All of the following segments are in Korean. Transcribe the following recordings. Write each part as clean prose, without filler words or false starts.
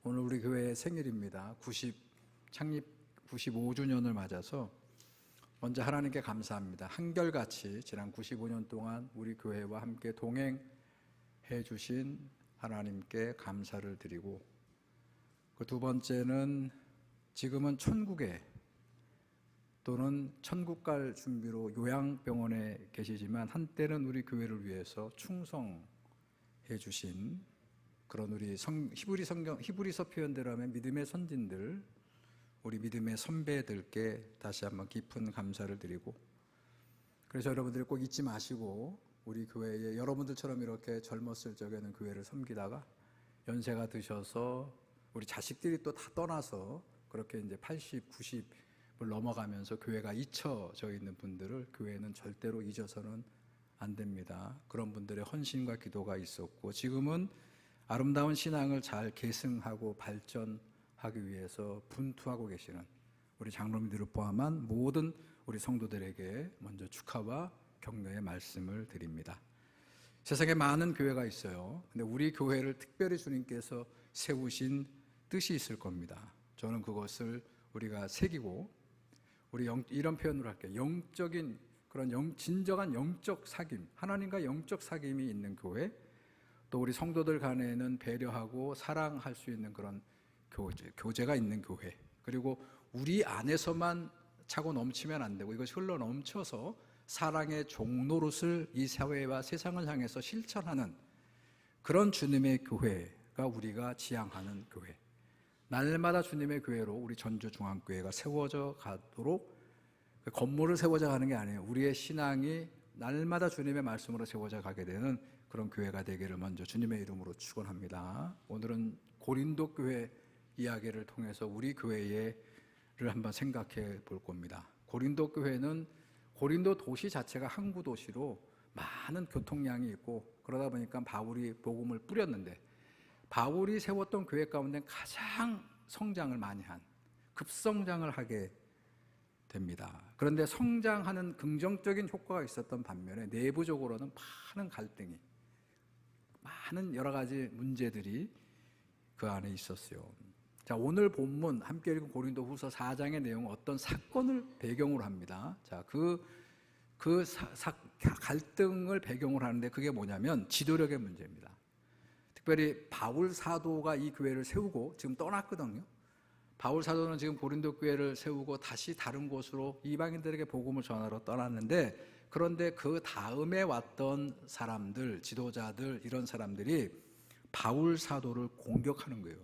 오늘 우리 교회의 생일입니다. 창립 95주년을 맞아서 먼저 하나님께 감사합니다. 한결같이 지난 95년 동안 우리 교회와 함께 동행해 주신 하나님께 감사를 드리고, 그 두 번째는 지금은 천국에 또는 천국 갈 준비로 요양병원에 계시지만 한때는 우리 교회를 위해서 충성해 주신 그런 우리 히브리서 표현대로 하면 믿음의 선진들, 우리 믿음의 선배들께 다시 한번 깊은 감사를 드리고, 그래서 여러분들이 꼭 잊지 마시고 우리 교회에 여러분들처럼 이렇게 젊었을 적에는 교회를 섬기다가 연세가 드셔서 우리 자식들이 또 다 떠나서 그렇게 이제 80, 90을 넘어가면서 교회가 잊혀져 있는 분들을 교회는 절대로 잊어서는 안 됩니다. 그런 분들의 헌신과 기도가 있었고, 지금은 아름다운 신앙을 잘 계승하고 발전하기 위해서 분투하고 계시는 우리 장로님들을 포함한 모든 우리 성도들에게 먼저 축하와 격려의 말씀을 드립니다. 세상에 많은 교회가 있어요. 근데 우리 교회를 특별히 주님께서 세우신 뜻이 있을 겁니다. 저는 그것을 우리가 새기고, 우리 이런 표현으로 할게요. 영적인 그런 진정한 영적 사귐, 하나님과 영적 사귐이 있는 교회, 또 우리 성도들 간에는 배려하고 사랑할 수 있는 그런 교제가 있는 교회, 그리고 우리 안에서만 차고 넘치면 안 되고 이것이 흘러 넘쳐서 사랑의 종노릇을 이 사회와 세상을 향해서 실천하는 그런 주님의 교회가 우리가 지향하는 교회, 날마다 주님의 교회로 우리 전주중앙교회가 세워져 가도록, 건물을 세워져 가는 게 아니에요. 우리의 신앙이 날마다 주님의 말씀으로 세워져 가게 되는 그런 교회가 되기를 먼저 주님의 이름으로 축원합니다. 오늘은 고린도 교회 이야기를 통해서 우리 교회를 한번 생각해 볼 겁니다. 고린도 교회는 고린도 도시 자체가 항구 도시로 많은 교통량이 있고, 그러다 보니까 바울이 복음을 뿌렸는데, 바울이 세웠던 교회 가운데 가장 성장을 많이 한, 급성장을 하게 됩니다. 그런데 성장하는 긍정적인 효과가 있었던 반면에 내부적으로는 많은 갈등이, 많은 여러 가지 문제들이 그 안에 있었어요. 자, 오늘 본문 함께 읽은 고린도후서 4장의 내용은 어떤 사건을 배경으로 합니다. 자, 갈등을 배경으로 하는데 그게 뭐냐면 지도력의 문제입니다. 특별히 바울 사도가 이 교회를 세우고 지금 떠났거든요. 바울 사도는 지금 고린도 교회를 세우고 다시 다른 곳으로 이방인들에게 복음을 전하러 떠났는데, 그런데 그 다음에 왔던 사람들, 지도자들, 이런 사람들이 바울 사도를 공격하는 거예요.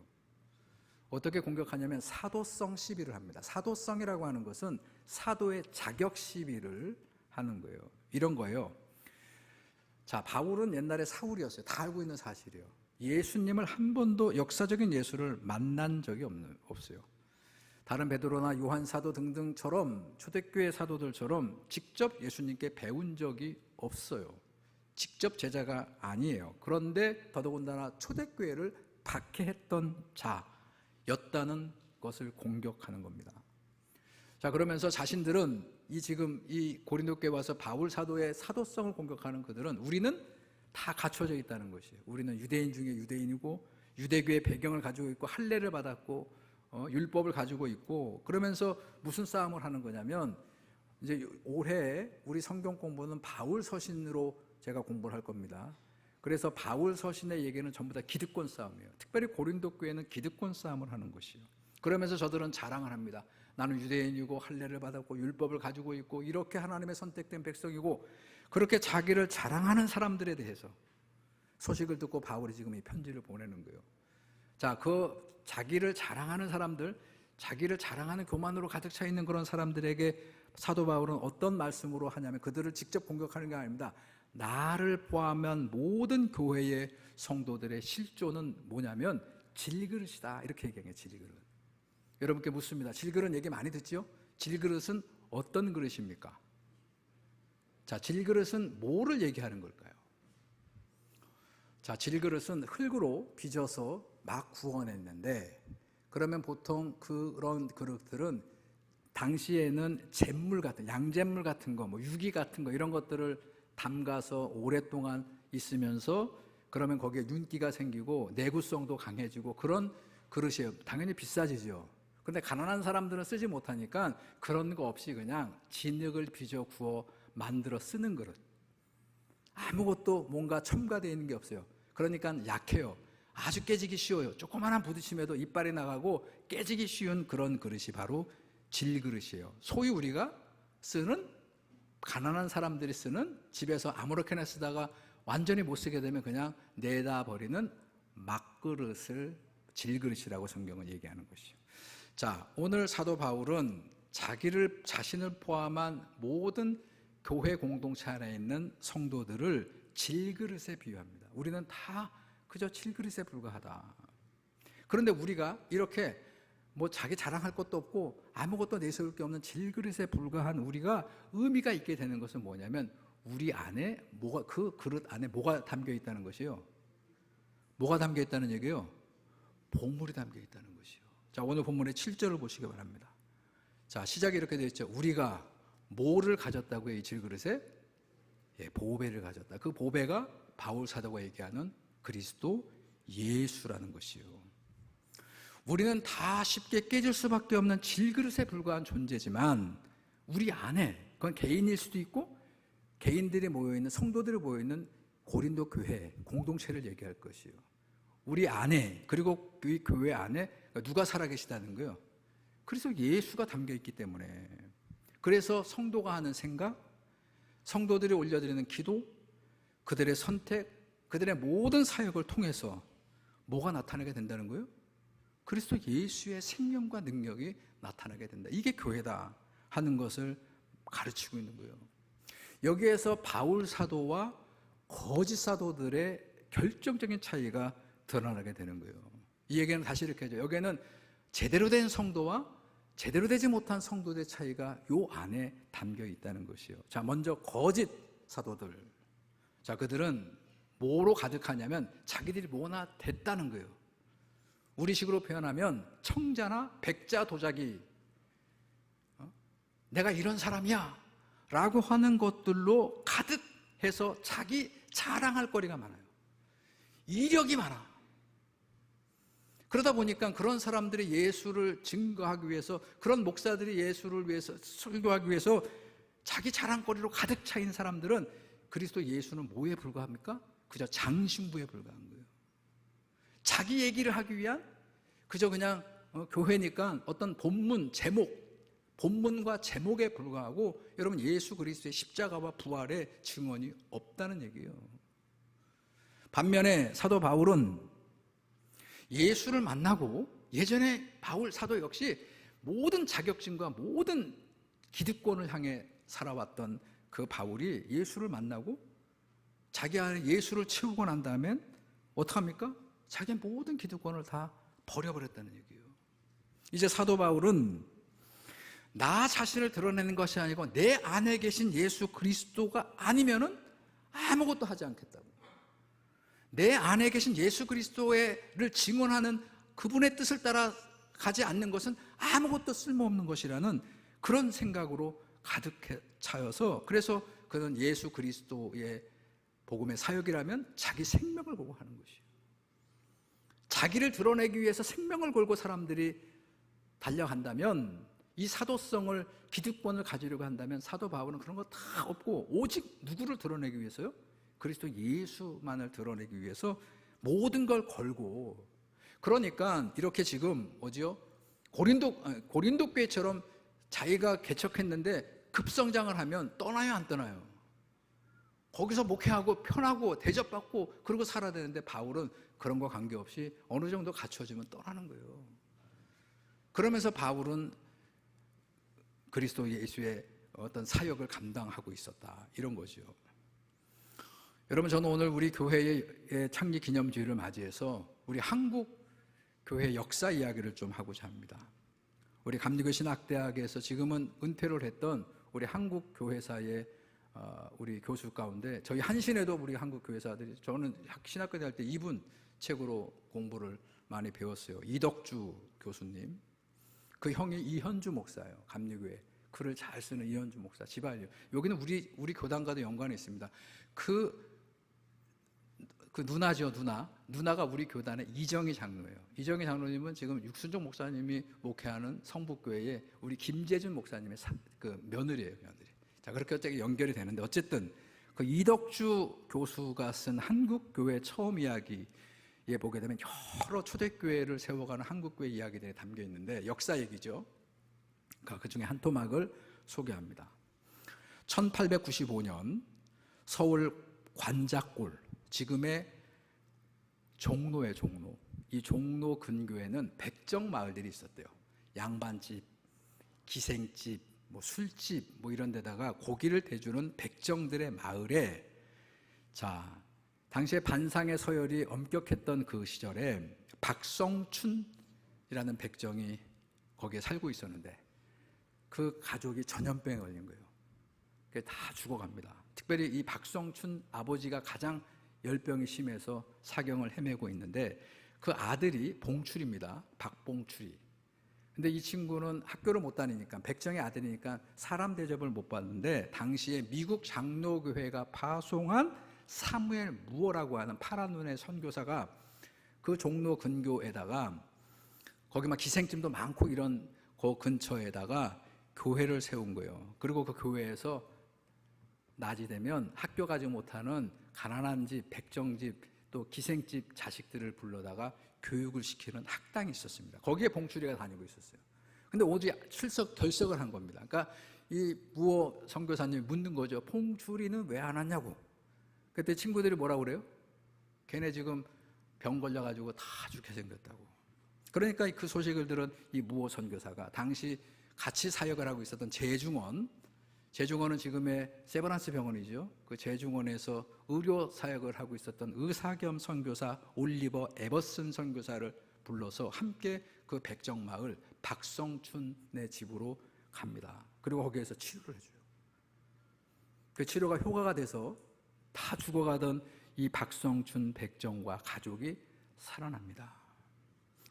어떻게 공격하냐면 사도성 시비를 합니다. 사도성이라고 하는 것은 사도의 자격 시비를 하는 거예요. 이런 거예요. 자, 바울은 옛날에 사울이었어요. 다 알고 있는 사실이에요. 예수님을 한 번도 역사적인 예수를 만난 적이 없어요. 다른 베드로나 요한 사도 등등처럼 초대교회 사도들처럼 직접 예수님께 배운 적이 없어요. 직접 제자가 아니에요. 그런데 더더군다나 초대교회를 박해했던 자였다는 것을 공격하는 겁니다. 자, 그러면서 자신들은 지금 이 고린도 교회에 와서 바울 사도의 사도성을 공격하는 그들은 우리는 다 갖춰져 있다는 것이에요. 우리는 유대인 중에 유대인이고 유대교의 배경을 가지고 있고 할례를 받았고 율법을 가지고 있고, 그러면서 무슨 싸움을 하는 거냐면, 이제 올해 우리 성경 공부는 바울 서신으로 제가 공부를 할 겁니다. 그래서 바울 서신의 얘기는 전부 다 기득권 싸움이에요. 특별히 고린도 교회는 기득권 싸움을 하는 것이에요. 그러면서 저들은 자랑을 합니다. 나는 유대인이고 할례를 받았고 율법을 가지고 있고 이렇게 하나님의 선택된 백성이고, 그렇게 자기를 자랑하는 사람들에 대해서 소식을 듣고 바울이 지금 이 편지를 보내는 거예요. 자, 그 자기를 자랑하는 사람들, 자기를 자랑하는 교만으로 가득 차 있는 그런 사람들에게 사도 바울은 어떤 말씀으로 하냐면, 그들을 직접 공격하는 게 아닙니다. 나를 포함한 모든 교회의 성도들의 실조는 뭐냐면 질그릇이다, 이렇게 얘기해요. 질그릇. 여러분께 묻습니다. 질그릇 얘기 많이 듣죠? 질그릇은 어떤 그릇입니까? 자, 질그릇은 뭐를 얘기하는 걸까요? 자, 질그릇은 흙으로 빚어서 막 구워냈는데, 그러면 보통 그런 그릇들은 당시에는 잿물 같은, 양잿물 같은 거, 유기 같은 거, 이런 것들을 담가서 오랫동안 있으면서, 그러면 거기에 윤기가 생기고 내구성도 강해지고, 그런 그릇이에요. 당연히 비싸지죠. 그런데 가난한 사람들은 쓰지 못하니까 그런 거 없이 그냥 진흙을 빚어 구워 만들어 쓰는 그릇. 아무것도 뭔가 첨가되어 있는 게 없어요. 그러니까 약해요. 아주 깨지기 쉬워요. 조그마한 부딪힘에도 이빨이 나가고 깨지기 쉬운 그런 그릇이 바로 질그릇이에요. 소위 우리가 쓰는, 가난한 사람들이 쓰는, 집에서 아무렇게나 쓰다가 완전히 못 쓰게 되면 그냥 내다 버리는 막그릇을 질그릇이라고 성경은 얘기하는 것이죠. 자, 오늘 사도 바울은 자신을 포함한 모든 교회 공동체 안에 있는 성도들을 질그릇에 비유합니다. 우리는 다 그저 질그릇에 불과하다. 그런데 우리가 이렇게 뭐 자기 자랑할 것도 없고 아무것도 내세울 게 없는 질그릇에 불과한 우리가 의미가 있게 되는 것은 뭐냐면, 우리 안에 뭐가, 그 그릇 안에 뭐가 담겨 있다는 것이요. 뭐가 담겨 있다는 얘기요? 보물이 담겨 있다는 것이요. 자, 오늘 본문의 7절을 보시기 바랍니다. 자, 시작이 이렇게 되어 있죠. 우리가 뭐를 가졌다고요? 이 질그릇에? 예, 보배를 가졌다. 그 보배가 바울 사도가 얘기하는 그리스도 예수라는 것이요. 우리는 다 쉽게 깨질 수밖에 없는 질그릇에 불과한 존재지만, 우리 안에, 그건 개인일 수도 있고 개인들이 모여있는, 성도들이 모여있는 고린도 교회 공동체를 얘기할 것이요. 우리 안에, 그리고 이 교회 안에 누가 살아계시다는 거예요? 그래서 예수가 담겨있기 때문에. 그래서 성도가 하는 생각, 성도들이 올려드리는 기도, 그들의 선택, 그들의 모든 사역을 통해서 뭐가 나타나게 된다는 거예요? 그리스도 예수의 생명과 능력이 나타나게 된다. 이게 교회다 하는 것을 가르치고 있는 거예요. 여기에서 바울 사도와 거짓 사도들의 결정적인 차이가 드러나게 되는 거예요. 이 얘기는 다시 이렇게 하죠. 여기에는 제대로 된 성도와 제대로 되지 못한 성도들의 차이가 요 안에 담겨 있다는 것이요. 자, 먼저 거짓 사도들. 자, 그들은 뭐로 가득하냐면 자기들이 뭐나 됐다는 거예요. 우리식으로 표현하면 청자나 백자 도자기, 내가 이런 사람이야 라고 하는 것들로 가득해서 자기 자랑할 거리가 많아요. 이력이 많아. 그러다 보니까 그런 사람들이 예수를 증거하기 위해서, 그런 목사들이 예수를 위해서 설교하기 위해서 자기 자랑거리로 가득 차인 사람들은 그리스도 예수는 뭐에 불과합니까? 그저 장신부에 불과한 거예요. 자기 얘기를 하기 위한, 그저 그냥 교회니까 어떤 본문, 제목, 본문과 제목에 불과하고, 여러분 예수 그리스도의 십자가와 부활의 증언이 없다는 얘기예요. 반면에 사도 바울은 예수를 만나고, 예전에 바울 사도 역시 모든 자격증과 모든 기득권을 향해 살아왔던 그 바울이 예수를 만나고 자기 안에 예수를 채우고 난 다음엔 어떡합니까? 자기의 모든 기득권을 다 버려버렸다는 얘기예요. 이제 사도 바울은 나 자신을 드러내는 것이 아니고 내 안에 계신 예수 그리스도가 아니면은 아무것도 하지 않겠다고. 내 안에 계신 예수 그리스도를 증언하는 그분의 뜻을 따라 가지 않는 것은 아무것도 쓸모없는 것이라는 그런 생각으로 가득 차여서, 그래서 그는 예수 그리스도의 복음의 사역이라면 자기 생명을 걸고 하는 것이에요. 자기를 드러내기 위해서 생명을 걸고 사람들이 달려간다면, 이 사도성을, 기득권을 가지려고 한다면 사도 바울은 그런 거 다 없고 오직 누구를 드러내기 위해서요? 그리스도 예수만을 드러내기 위해서 모든 걸 걸고. 그러니까 이렇게 지금 뭐지요? 고린도 교회처럼 자기가 개척했는데 급성장을 하면 떠나요, 안 떠나요? 거기서 목회하고 편하고 대접받고 그러고 살아야 되는데, 바울은 그런 거 관계없이 어느 정도 갖춰지면 떠나는 거예요. 그러면서 바울은 그리스도 예수의 어떤 사역을 감당하고 있었다, 이런 거죠. 여러분, 저는 오늘 우리 교회의 창립 기념주일을 맞이해서 우리 한국 교회 역사 이야기를 좀 하고자 합니다. 우리 감리교 신학대학에서 지금은 은퇴를 했던 우리 한국 교회사의 우리 교수 가운데, 저희 한신에도 우리 한국 교회사들이, 저는 신학교 다닐 때 이분 책으로 공부를 많이 배웠어요. 이덕주 교수님, 그 형이 이현주 목사예요. 감리교회 글을 잘 쓰는 이현주 목사, 지발이요. 여기는 우리 교단과도 연관이 있습니다. 그 그 누나죠, 누나. 누나가 우리 교단의 이정희 장로예요. 이정희 장로님은 지금 육순종 목사님이 목회하는 성북교회에 우리 김재준 목사님의 그 며느리예요, 며느리. 자, 그렇게 어떻게 연결이 되는데, 어쨌든 그 이덕주 교수가 쓴 한국교회 처음 이야기에 보게 되면 여러 초대교회를 세워가는 한국교회 이야기들이 담겨 있는데, 역사 얘기죠. 그 중에 한 토막을 소개합니다. 1895년 서울 관작골, 지금의 종로의 종로, 이 종로 근교에는 백정마을들이 있었대요. 양반집, 기생집, 뭐 술집, 뭐 이런 데다가 고기를 대주는 백정들의 마을에, 자, 당시에 반상의 서열이 엄격했던 그 시절에 박성춘이라는 백정이 거기에 살고 있었는데, 그 가족이 전염병에 걸린 거예요. 다 죽어갑니다. 특별히 이 박성춘 아버지가 가장 열병이 심해서 사경을 헤매고 있는데, 그 아들이 봉출입니다. 박봉출이. 근데 이 친구는 학교를 못 다니니까, 백정의 아들이니까 사람 대접을 못 받는데, 당시에 미국 장로교회가 파송한 사무엘 무어라고 하는 파란 눈의 선교사가 그 종로 근교에다가, 거기 막 기생집도 많고 이런 그 근처에다가 교회를 세운 거예요. 그리고 그 교회에서 낮이 되면 학교 가지 못하는 가난한 집, 백정집, 또 기생집 자식들을 불러다가 교육을 시키는 학당이 있었습니다. 거기에 봉출이가 다니고 있었어요. 근데 어디 결석을 한 겁니다. 그러니까 이 무어 선교사님이 묻는 거죠. 봉출이는 왜 안 왔냐고. 그때 친구들이 뭐라고 그래요? 걔네 지금 병 걸려가지고 다 죽게 생겼다고. 그러니까 그 소식을 들은 이 무어 선교사가 당시 같이 사역을 하고 있었던 제중원은 지금의 세브란스 병원이죠. 그 제중원에서 의료 사역을 하고 있었던 의사 겸 선교사 올리버 에버슨 선교사를 불러서 함께 그 백정마을 박성춘의 집으로 갑니다. 그리고 거기에서 치료를 해줘요. 그 치료가 효과가 돼서 다 죽어가던 이 박성춘 백정과 가족이 살아납니다.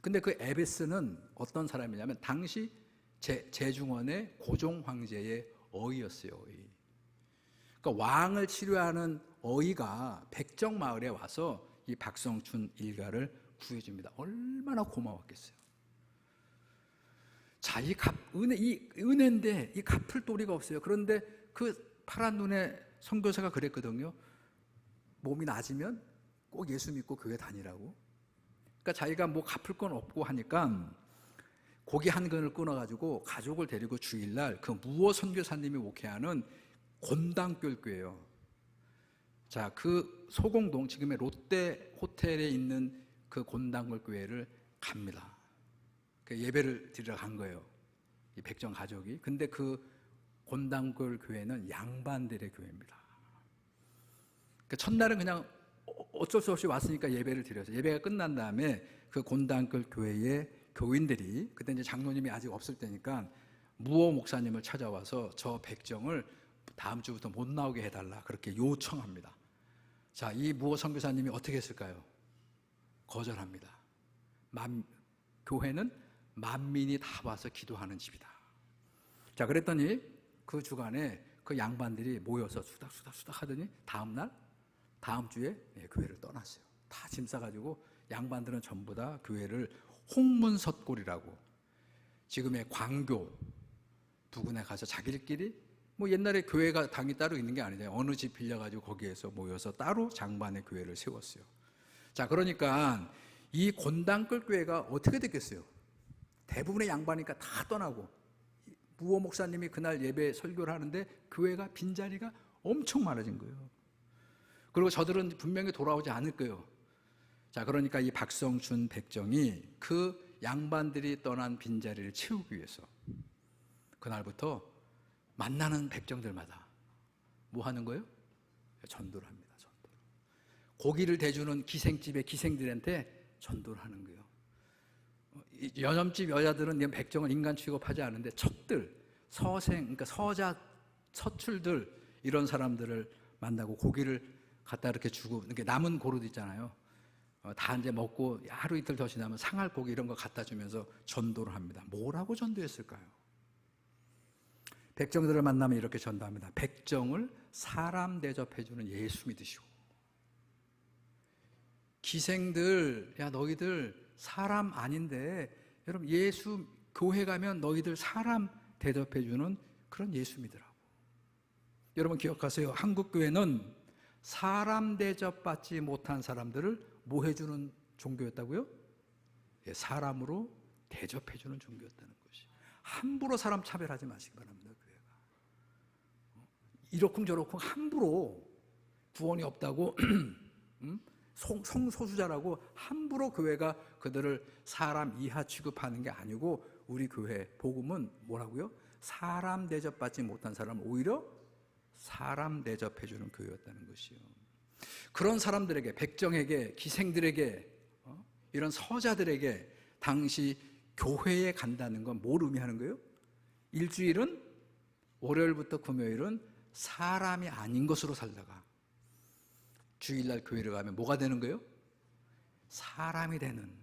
근데 그 에베스는 어떤 사람이냐면 당시 제중원의 고종 황제의 어이였어요. 어이. 그러니까 왕을 치료하는 어이가 백정마을에 와서 이 박성춘 일가를 구해줍니다. 얼마나 고마웠겠어요. 자, 이 은혜인데 이 갚을 도리가 없어요. 그런데 그 파란 눈의 선교사가 그랬거든요. 몸이 나아지면 꼭 예수 믿고 교회 다니라고. 그러니까 자기가 뭐 갚을 건 없고 하니까 고기 한 근을 끊어가지고 가족을 데리고 주일날 그 무어 선교사님이 목회하는 곤당교회예요. 자, 그 소공동, 지금의 롯데 호텔에 있는 그 곤당교회를 갑니다. 그 예배를 드리러 간 거예요, 이 백정 가족이. 근데 그 곤당교회는 양반들의 교회입니다. 그 첫날은 그냥 어쩔 수 없이 왔으니까 예배를 드려서, 예배가 끝난 다음에 그 곤당교회의 교인들이, 그때 이제 장로님이 아직 없을 때니까 무어 목사님을 찾아와서 저 백정을 다음 주부터 못 나오게 해달라, 그렇게 요청합니다. 자, 이 무어 선교사님이 어떻게 했을까요? 거절합니다. 교회는 만민이 다 와서 기도하는 집이다. 자, 그랬더니 그 주간에 그 양반들이 모여서 수닥수닥 하더니 다음 주에 교회를 떠났어요. 다 짐 싸가지고 양반들은 전부 다 교회를 홍문석골이라고, 지금의 광교 부근에 가서 자기들끼리, 뭐 옛날에 교회가 당이 따로 있는 게 아니잖아요. 어느 집 빌려가지고 거기에서 모여서 따로 장반의 교회를 세웠어요. 자, 그러니까 이 곤당끌 교회가 어떻게 됐겠어요? 대부분의 양반이니까 다 떠나고, 무어 목사님이 그날 예배 설교를 하는데 교회가 빈자리가 엄청 많아진 거예요. 그리고 저들은 분명히 돌아오지 않을 거예요. 자, 그러니까 이 박성춘 백정이 그 양반들이 떠난 빈자리를 채우기 위해서 그날부터 만나는 백정들마다 뭐 하는 거예요? 전도를 합니다. 전도. 고기를 대주는 기생집의 기생들한테 전도를 하는 거예요. 연염집 여자들은 백정을 인간 취급하지 않은데 첩들, 서생, 그러니까 서출들, 이런 사람들을 만나고 고기를 갖다 이렇게 주고, 이렇게 남은 고릇 있잖아요. 다 이제 먹고 하루 이틀 더 지나면 상할 고기 이런 거 갖다 주면서 전도를 합니다. 뭐라고 전도했을까요? 백정들을 만나면 이렇게 전도합니다. 백정을 사람 대접해주는 예수 믿으시고, 기생들, 야 너희들 사람 아닌데, 여러분 예수 교회 가면 너희들 사람 대접해주는 그런 예수 믿으라고. 여러분 기억하세요. 한국 교회는 사람 대접받지 못한 사람들을 뭐 해주는 종교였다고요? 사람으로 대접해주는 종교였다는 것이. 함부로 사람 차별하지 마시기 바랍니다. 교회가 이러쿵저러쿵 함부로 구원이 없다고 성소수자라고 함부로 교회가 그들을 사람 이하 취급하는 게 아니고, 우리 교회 복음은 뭐라고요? 사람 대접받지 못한 사람을 오히려 사람 대접해주는 교회였다는 것이요. 그런 사람들에게, 백정에게, 기생들에게, 이런 서자들에게 당시 교회에 간다는 건 뭘 의미하는 거예요? 일주일은, 월요일부터 금요일은 사람이 아닌 것으로 살다가 주일날 교회를 가면 뭐가 되는 거예요? 사람이 되는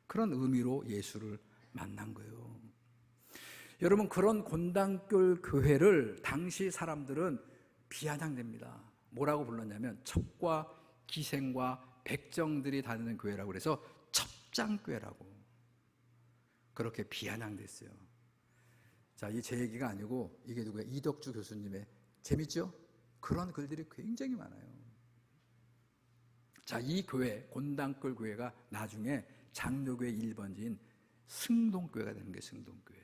그런 의미로 예수를 만난 거예요. 여러분, 그런 곤단골 교회를 당시 사람들은 비아냥됩니다. 뭐라고 불렀냐면 첩과 기생과 백정들이 다니는 교회라고 그래서 첩장교회라고 그렇게 비아냥됐어요. 자, 이 제 얘기가 아니고 이게 누구야? 이덕주 교수님의, 재밌죠? 그런 글들이 굉장히 많아요. 자, 이 교회, 곤단골 교회가 나중에 장로교회 1번지인 승동교회가 되는 게 승동교회.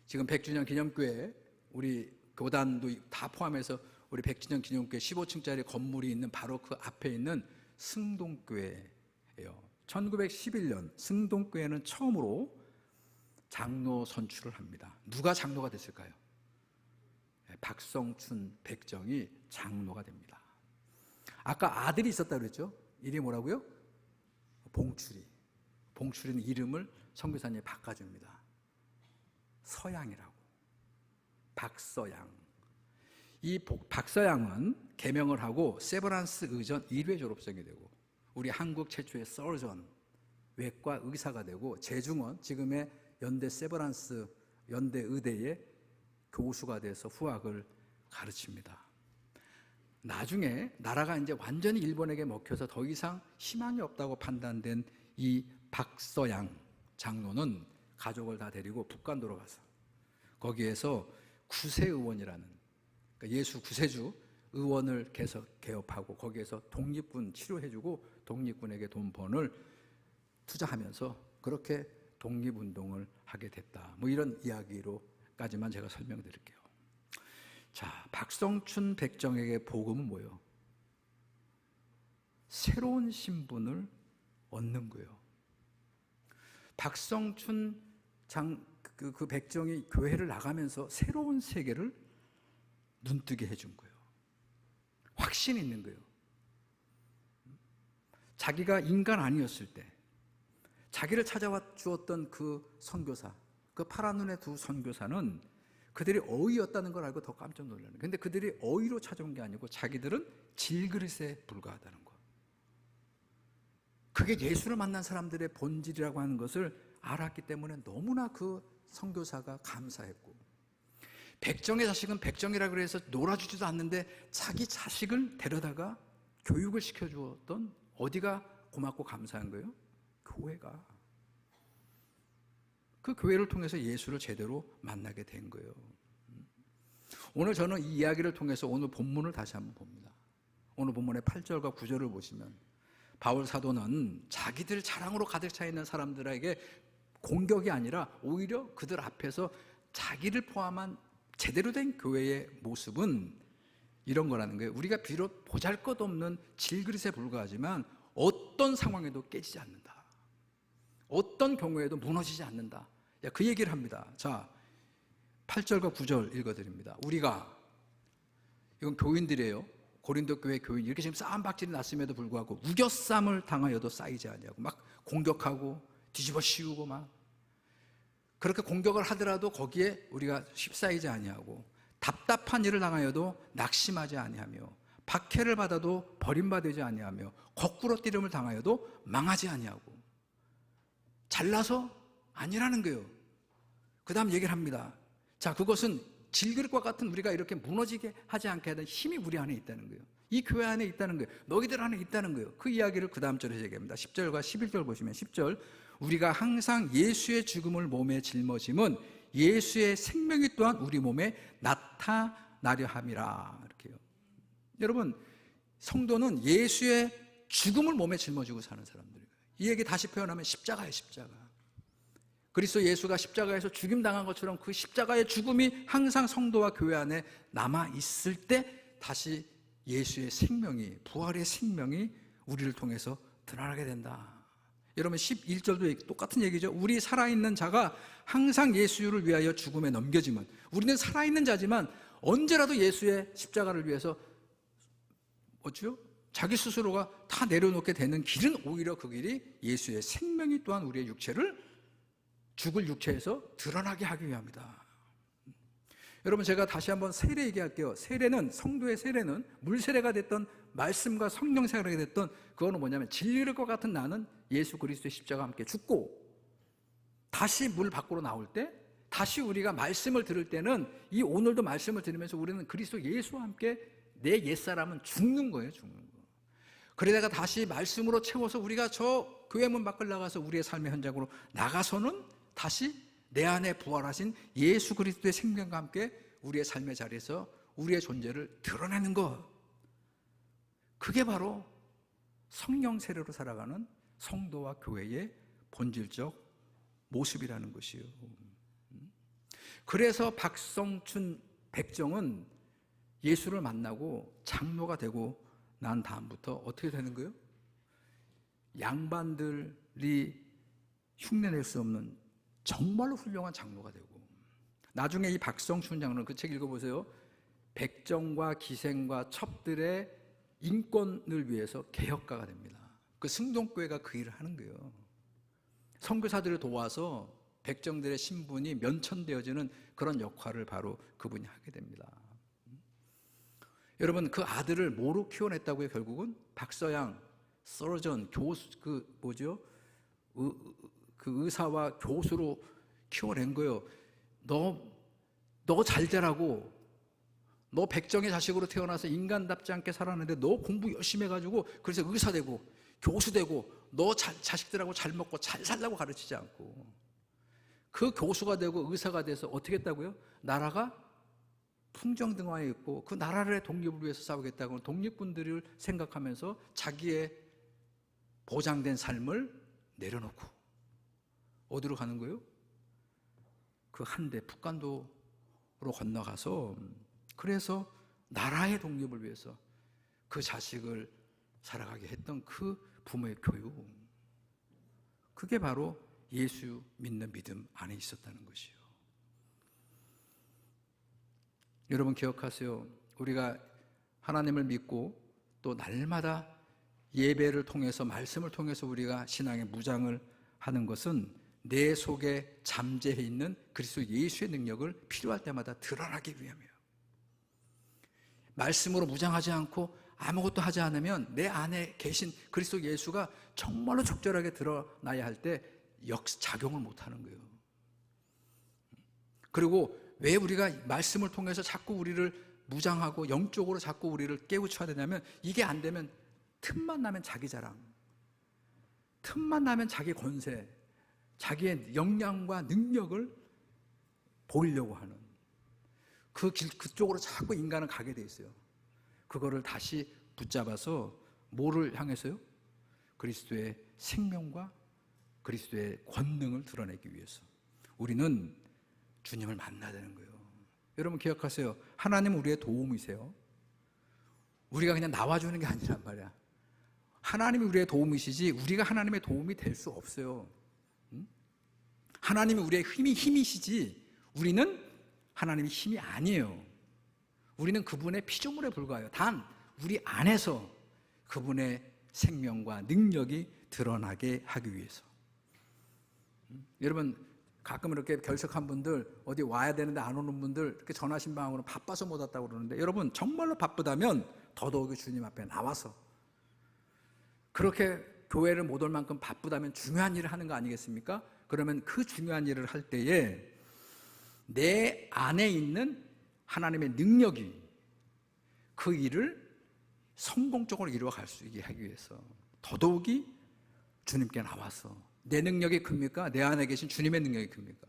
지금 100주년 기념교회, 우리 교단도 다 포함해서 우리 100주년 기념교회 15층짜리 건물이 있는 바로 그 앞에 있는 승동교회예요. 1911년 승동교회는 처음으로 장로 선출을 합니다. 누가 장로가 됐을까요? 박성춘 백정이 장로가 됩니다. 아까 아들이 있었다고 그랬죠? 이름이 뭐라고요? 봉출이. 봉출이는 이름을 선교사님이 바꿔줍니다. 서양이라고. 박서양. 이 박서양은 개명을 하고 세브란스 의전 1회 졸업생이 되고, 우리 한국 최초의 서전, 외과 의사가 되고, 재중원, 지금의 연대 세브란스 연대 의대의 교수가 돼서 후학을 가르칩니다. 나중에 나라가 이제 완전히 일본에게 먹혀서 더 이상 희망이 없다고 판단된 이 박서양 장로는 가족을 다 데리고 북간도로 가서 거기에서 구세의원이라는, 그러니까 예수 구세주 의원을 개업하고 거기에서 독립군 치료해주고 독립군에게 돈번을 투자하면서 그렇게 독립운동을 하게 됐다. 뭐 이런 이야기로까지만 제가 설명드릴게요. 자, 박성춘 백정에게 복음은 뭐예요? 새로운 신분을 얻는 거예요. 박성춘 그 백정이 교회를 나가면서 새로운 세계를 눈뜨게 해준 거예요. 확신이 있는 거예요. 자기가 인간 아니었을 때 자기를 찾아와 주었던 그 선교사, 그 파란 눈의 두 선교사는 그들이 어이였다는 걸 알고 더 깜짝 놀라는 거예요. 근데 그들이 어이로 찾아온 게 아니고 자기들은 질그릇에 불과하다는 거예요. 그게 예수를 만난 사람들의 본질이라고 하는 것을 알았기 때문에 너무나 그 선교사가 감사했고, 백정의 자식은 백정이라고 해서 놀아주지도 않는데 자기 자식을 데려다가 교육을 시켜주었던, 어디가 고맙고 감사한 거예요? 교회가. 그 교회를 통해서 예수를 제대로 만나게 된 거예요. 오늘 저는 이 이야기를 통해서 오늘 본문을 다시 한번 봅니다. 오늘 본문의 8절과 9절을 보시면 바울 사도는 자기들 자랑으로 가득 차 있는 사람들에게 공격이 아니라 오히려 그들 앞에서 자기를 포함한 제대로 된 교회의 모습은 이런 거라는 거예요. 우리가 비록 보잘것없는 질그릇에 불과하지만 어떤 상황에도 깨지지 않는다. 어떤 경우에도 무너지지 않는다. 그 얘기를 합니다. 자, 8절과 9절 읽어드립니다. 우리가, 이건 교인들이에요. 고린도 교회 교인, 이렇게 지금 싸움박질이 났음에도 불구하고 우겨쌈을 당하여도 쌓이지 아니하고 막 공격하고 뒤집어 씌우고 막 그렇게 공격을 하더라도 거기에 우리가 휩싸이지 아니하고, 답답한 일을 당하여도 낙심하지 아니하며, 박해를 받아도 버림받지 아니하며, 거꾸로 뛰름을 당하여도 망하지 아니하고. 잘나서 아니라는 거예요. 그 다음 얘기를 합니다. 자, 그것은 질그릇과 같은 우리가 이렇게 무너지게 하지 않게 하는 힘이 우리 안에 있다는 거예요. 이 교회 안에 있다는 거예요. 너희들 안에 있다는 거예요. 그 이야기를 그 다음 절에서 얘기합니다. 10절과 11절 보시면 10절, 우리가 항상 예수의 죽음을 몸에 짊어짐은 예수의 생명이 또한 우리 몸에 나타나려 함이라. 이렇게요. 여러분, 성도는 예수의 죽음을 몸에 짊어지고 사는 사람들이에요. 이 얘기 다시 표현하면 십자가예요, 십자가. 그리스도 예수가 십자가에서 죽임당한 것처럼 그 십자가의 죽음이 항상 성도와 교회 안에 남아 있을 때 다시 예수의 생명이, 부활의 생명이 우리를 통해서 드러나게 된다. 여러분 11절도 똑같은 얘기죠. 우리 살아있는 자가 항상 예수를 위하여 죽음에 넘겨지면, 우리는 살아있는 자지만 언제라도 예수의 십자가를 위해서 뭐죠? 자기 스스로가 다 내려놓게 되는 길은 오히려 그 길이 예수의 생명이 또한 우리의 육체를, 죽을 육체에서 드러나게 하기 위함이다. 여러분, 제가 다시 한번 세례 얘기할게요. 세례는, 성도의 세례는 물세례가 됐던 말씀과 성령 세례가 됐던, 그거는 뭐냐면 진리를 것 같은 나는 예수 그리스도의 십자가와 함께 죽고 다시 물 밖으로 나올 때, 다시 우리가 말씀을 들을 때는, 이 오늘도 말씀을 들으면서 우리는 그리스도 예수와 함께 내 옛사람은 죽는 거예요, 죽는 거. 그러다가 다시 말씀으로 채워서 우리가 저 교회 문 밖을 나가서 우리의 삶의 현장으로 나가서는 다시 내 안에 부활하신 예수 그리스도의 생명과 함께 우리의 삶의 자리에서 우리의 존재를 드러내는 것, 그게 바로 성령 세례로 살아가는 성도와 교회의 본질적 모습이라는 것이요. 그래서 박성춘 백정은 예수를 만나고 장로가 되고 난 다음부터 어떻게 되는 거예요? 양반들이 흉내낼 수 없는 정말로 훌륭한 장로가 되고, 나중에 이 박성춘 장로는, 그 책 읽어보세요. 백정과 기생과 첩들의 인권을 위해서 개혁가가 됩니다. 그 승동교회가 그 일을 하는 거예요. 선교사들을 도와서 백정들의 신분이 면천되어지는 그런 역할을 바로 그분이 하게 됩니다. 여러분, 그 아들을 뭐로 키워냈다고요? 결국은 박서양, 서전, 교수, 그 의사와 교수로 키워낸 거예요. 너 잘 되라고, 너 백정의 자식으로 태어나서 인간답지 않게 살았는데 너 공부 열심히 해가지고 그래서 의사 되고 교수 되고 너 자식들하고 잘 먹고 잘 살라고 가르치지 않고, 그 교수가 되고 의사가 돼서 어떻게 했다고요? 나라가 풍정등화에 있고 그 나라의 독립을 위해서 싸우겠다고 독립군들을 생각하면서 자기의 보장된 삶을 내려놓고 어디로 가는 거예요? 그 한대 북간도로 건너가서, 그래서 나라의 독립을 위해서 그 자식을 살아가게 했던 그 부모의 교육, 그게 바로 예수 믿는 믿음 안에 있었다는 것이요. 여러분 기억하세요. 우리가 하나님을 믿고 또 날마다 예배를 통해서, 말씀을 통해서 우리가 신앙의 무장을 하는 것은 내 속에 잠재해 있는 그리스도 예수의 능력을 필요할 때마다 드러나기 위함이에요. 말씀으로 무장하지 않고 아무것도 하지 않으면 내 안에 계신 그리스도 예수가 정말로 적절하게 드러나야 할 때 역작용을 못하는 거예요. 그리고 왜 우리가 말씀을 통해서 자꾸 우리를 무장하고 영적으로 자꾸 우리를 깨우쳐야 되냐면, 이게 안 되면 틈만 나면 자기 자랑, 틈만 나면 자기 권세, 자기의 역량과 능력을 보이려고 하는 그쪽으로 자꾸 인간은 가게 돼 있어요. 그거를 다시 붙잡아서 뭐를 향해서요? 그리스도의 생명과 그리스도의 권능을 드러내기 위해서 우리는 주님을 만나야 되는 거예요. 여러분 기억하세요. 하나님은 우리의 도움이세요. 우리가 그냥 나와주는 게 아니란 말이야. 하나님이 우리의 도움이시지 우리가 하나님의 도움이 될 수 없어요. 하나님이 우리의 힘이시지 우리는 하나님의 힘이 아니에요. 우리는 그분의 피조물에 불과해요. 단 우리 안에서 그분의 생명과 능력이 드러나게 하기 위해서. 여러분 가끔 이렇게 결석한 분들, 어디 와야 되는데 안 오는 분들, 이렇게 전화신방으로 바빠서 못 왔다고 그러는데, 여러분 정말로 바쁘다면 더더욱이 주님 앞에 나와서, 그렇게 교회를 못 올 만큼 바쁘다면 중요한 일을 하는 거 아니겠습니까? 그러면 그 중요한 일을 할 때에 내 안에 있는 하나님의 능력이 그 일을 성공적으로 이루어갈 수 있게 하기 위해서 더더욱이 주님께 나와서 내 능력이 큽니까? 내 안에 계신 주님의 능력이 큽니까?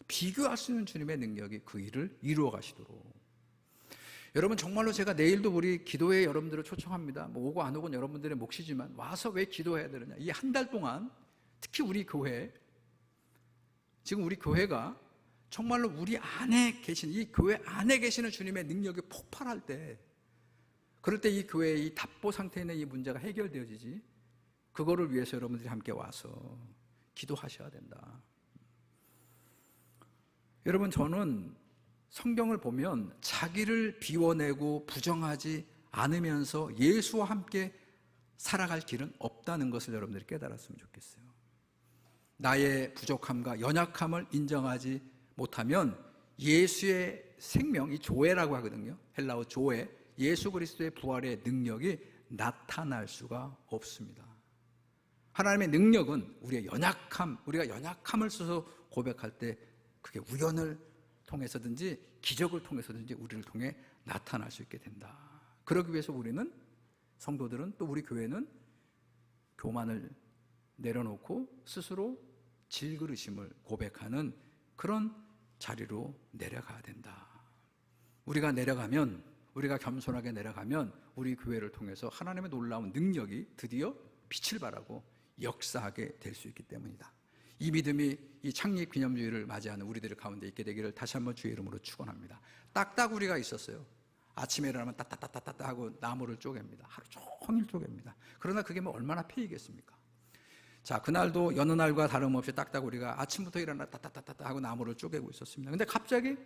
비교할 수 있는 주님의 능력이 그 일을 이루어 가시도록. 여러분, 정말로 제가 내일도 우리 기도회에 여러분들을 초청합니다. 뭐 오고 안 오고는 여러분들의 몫이지만 와서 왜 기도해야 되느냐. 이 한 달 동안 특히 우리 교회, 지금 우리 교회가 정말로 우리 안에 계신, 이 교회 안에 계시는 주님의 능력이 폭발할 때, 그럴 때 이 교회의 이 답보 상태에 있는 이 문제가 해결되어지지. 그거를 위해서 여러분들이 함께 와서 기도하셔야 된다. 여러분, 저는 성경을 보면 자기를 비워내고 부정하지 않으면서 예수와 함께 살아갈 길은 없다는 것을 여러분들이 깨달았으면 좋겠어요. 나의 부족함과 연약함을 인정하지 못하면 예수의 생명, 이 조회라고 하거든요. 헬라어 조회, 예수 그리스도의 부활의 능력이 나타날 수가 없습니다. 하나님의 능력은 우리의 연약함, 우리가 연약함을 써서 고백할 때 그게 우연을 통해서든지 기적을 통해서든지 우리를 통해 나타날 수 있게 된다. 그러기 위해서 우리는, 성도들은, 또 우리 교회는 교만을 내려놓고 스스로 질그릇임을 고백하는 그런 자리로 내려가야 된다. 우리가 내려가면, 우리가 겸손하게 내려가면 우리 교회를 통해서 하나님의 놀라운 능력이 드디어 빛을 발하고 역사하게 될 수 있기 때문이다. 이 믿음이 이 창립 기념주의를 맞이하는 우리들 가운데 있게 되기를 다시 한번 주의 이름으로 축원합니다. 딱따구리가 있었어요. 아침에 일어나면 따따따따따 하고 나무를 쪼갭니다. 하루 종일 쪼갭니다. 그러나 그게 뭐 얼마나 패이겠습니까? 자, 그날도 여느 날과 다름없이 딱따구리가 아침부터 일어나 따따따따 하고 나무를 쪼개고 있었습니다. 근데 갑자기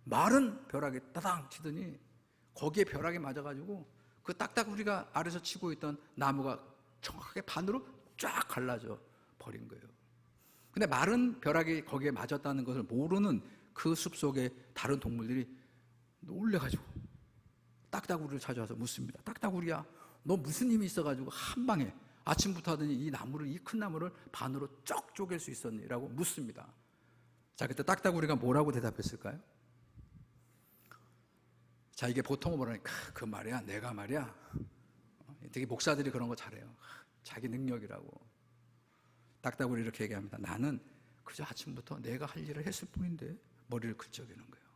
마른 벼락이 따당 치더니 거기에 벼락이 맞아가지고 그 딱따구리가 아래서 치고 있던 나무가 정확하게 반으로 쫙 갈라져 버린 거예요. 근데 마른 벼락이 거기에 맞았다는 것을 모르는 그 숲속에 다른 동물들이 놀래가지고 딱따구리를 찾아와서 묻습니다. 딱따구리야, 너 무슨 힘이 있어가지고 한 방에 아침부터 하더니 이 나무를, 이 큰 나무를 반으로 쩍 쪼갤 수 있었니? 라고 묻습니다. 자, 그때 딱따구리가 뭐라고 대답했을까요? 자, 이게 보통은 뭐라니까, 그 말이야, 내가 말이야. 되게 목사들이 그런 거 잘해요. 자기 능력이라고. 딱따구리 이렇게 얘기합니다. 나는 그저 아침부터 내가 할 일을 했을 뿐인데 머리를 긁적이는 거예요.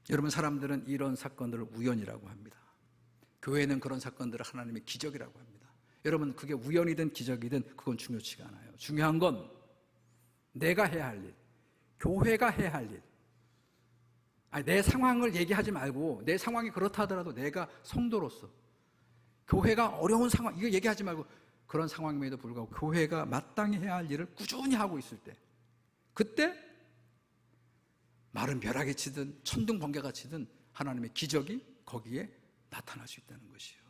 여러분, 사람들은 이런 사건들을 우연이라고 합니다. 교회는 그런 사건들을 하나님의 기적이라고 합니다. 여러분, 그게 우연이든 기적이든 그건 중요치가 않아요. 중요한 건 내가 해야 할 일, 교회가 해야 할 일. 아니, 내 상황을 얘기하지 말고, 내 상황이 그렇다 하더라도 내가 성도로서 교회가 어려운 상황, 이거 얘기하지 말고, 그런 상황임에도 불구하고 교회가 마땅히 해야 할 일을 꾸준히 하고 있을 때, 그때 마른 벼락이 치든 천둥 번개가 치든 하나님의 기적이 거기에 나타날 수 있다는 것이요.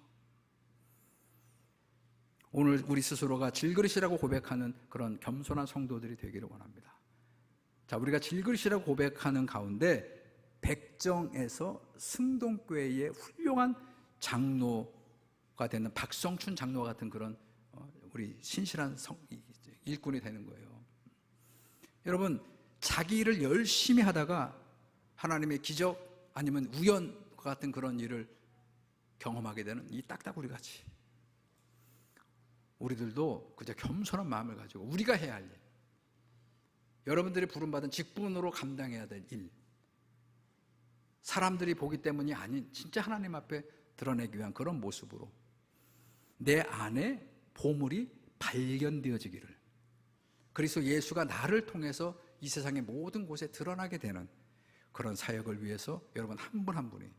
오늘 우리 스스로가 질그릇이라고 고백하는 그런 겸손한 성도들이 되기를 원합니다. 자, 우리가 질그릇이라고 고백하는 가운데 백정에서 승동교회의 훌륭한 장로가 되는 박성춘 장로와 같은 그런 우리 신실한 일꾼이 되는 거예요. 여러분, 자기 일을 열심히 하다가 하나님의 기적 아니면 우연과 같은 그런 일을 경험하게 되는 이 딱따구리 같이, 우리들도 그저 겸손한 마음을 가지고 우리가 해야 할 일, 여러분들이 부름받은 직분으로 감당해야 될 일, 사람들이 보기 때문이 아닌 진짜 하나님 앞에 드러내기 위한 그런 모습으로 내 안에 보물이 발견되어지기를, 그리스도 예수가 나를 통해서 이 세상의 모든 곳에 드러나게 되는 그런 사역을 위해서 여러분 한 분 한 분이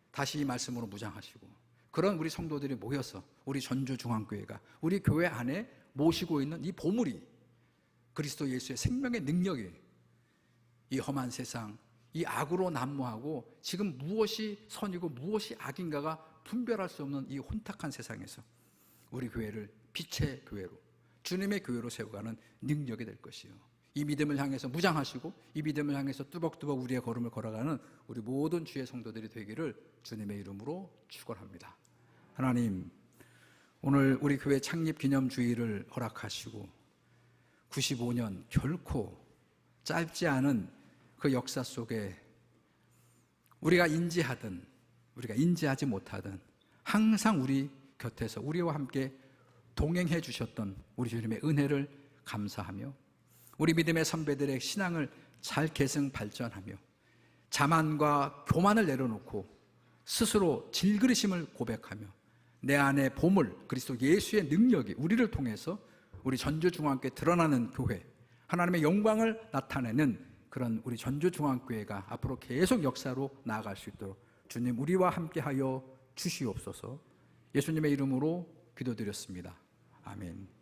다시 이 말씀으로 무장하시고, 그런 우리 성도들이 모여서 우리 전주중앙교회가 우리 교회 안에 모시고 있는 이 보물이, 그리스도 예수의 생명의 능력이 이 험한 세상, 이 악으로 난무하고 지금 무엇이 선이고 무엇이 악인가가 분별할 수 없는 이 혼탁한 세상에서 우리 교회를 빛의 교회로, 주님의 교회로 세워가는 능력이 될 것이요. 이 믿음을 향해서 무장하시고 이 믿음을 향해서 뚜벅뚜벅 우리의 걸음을 걸어가는 우리 모든 주의 성도들이 되기를 주님의 이름으로 축원합니다. 하나님, 오늘 우리 교회 창립 기념주의를 허락하시고 95년 결코 짧지 않은 그 역사 속에 우리가 인지하든 우리가 인지하지 못하던 항상 우리 곁에서 우리와 함께 동행해 주셨던 우리 주님의 은혜를 감사하며 우리 믿음의 선배들의 신앙을 잘 계승 발전하며 자만과 교만을 내려놓고 스스로 질그리심을 고백하며 내 안에 보물 그리스도 예수의 능력이 우리를 통해서 우리 전주중앙교회 드러나는 교회, 하나님의 영광을 나타내는 그런 우리 전주중앙교회가 앞으로 계속 역사로 나아갈 수 있도록 주님 우리와 함께하여 주시옵소서. 예수님의 이름으로 기도드렸습니다. 아멘.